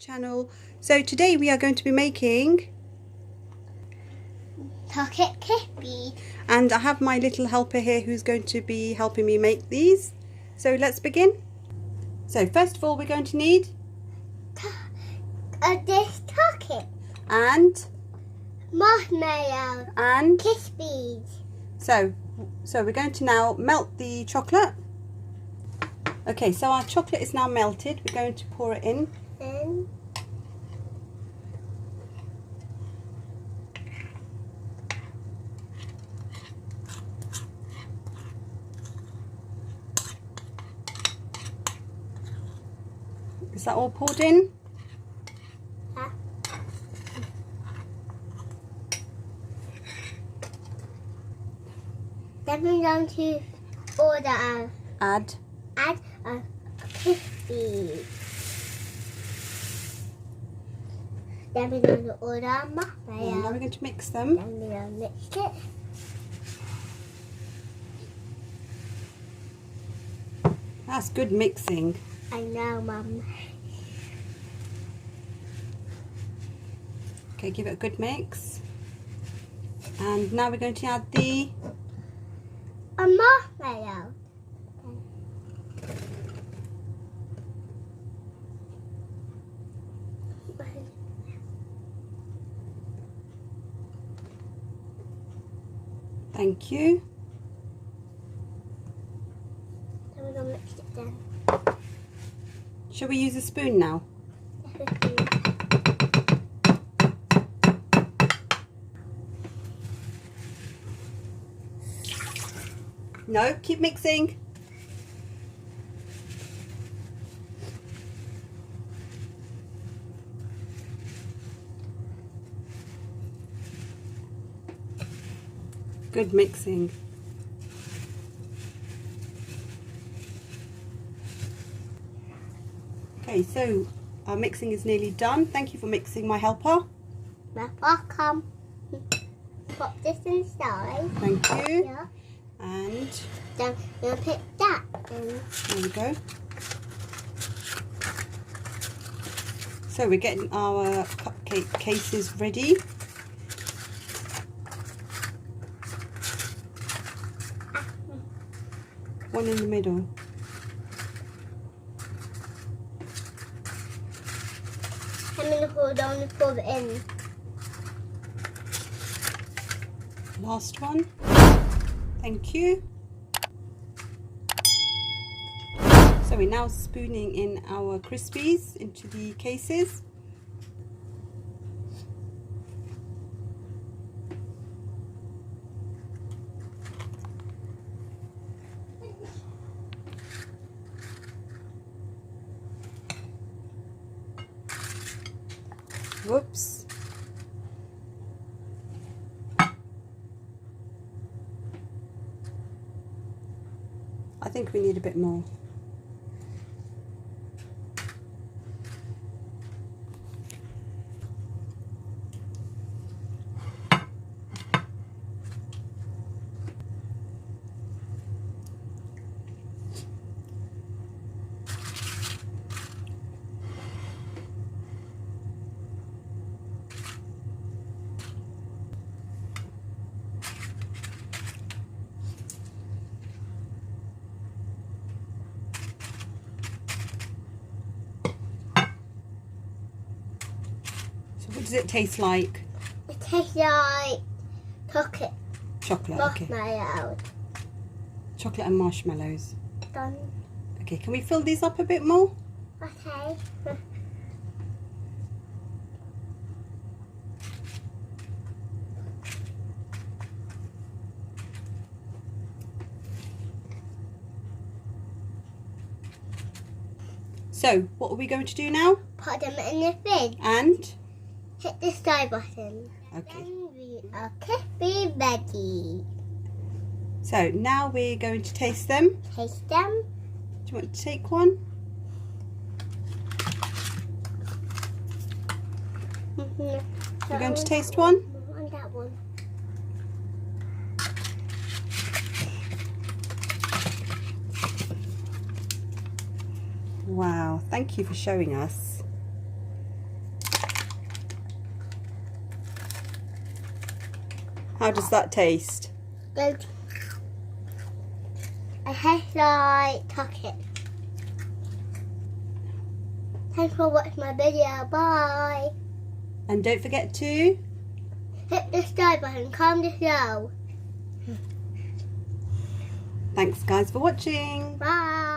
channel. So today we are going to be making Cupcake crispies. And I have my little helper here who's going to be helping me make these. So let's begin. So first of all we're going to need This cupcake and marshmallows and crispies. so we're going to now melt the chocolate. Okay, so our chocolate is now melted. We're going to pour it in. And Is that all poured in? then we're going to order Add a crispy. Then we're going to order a and now marshmallow. we're going to mix them. Then we're going to mix it. That's good mixing. I know, Mum. Okay, give it a good mix. And now we're going to add the A marshmallow. thank you. Then we're going to mix it then. Shall we use a spoon now? No, keep mixing. Good mixing. Okay, so our mixing is nearly done. Thank you for mixing, my helper. You're welcome. Put this inside. Thank you. Yeah. And Then we'll put that in. there we go. So we're getting our cupcake cases ready. One in the middle. I'm going to hold on and pour it in. Last one. Thank you. So we're now spooning in our crispies into the cases. Whoops. I think we need a bit more. What does it taste like? It tastes like chocolate Chocolate, okay. marshmallow. Chocolate and marshmallows. Done. Okay, can we fill these up a bit more? Okay. So, what are we going to do now? Put them in the fridge. And? Hit the start button. Okay. Then we are crispy ready. So, now we're going to taste them. Taste them. Do you want to take one? You're going to taste one? I want that one. Wow, thank you for showing us. How does that taste? Good. It tastes like Cupcake. Thanks for watching my video. Bye. And don't forget to Hit the subscribe button. Comment below. thanks guys for watching. Bye.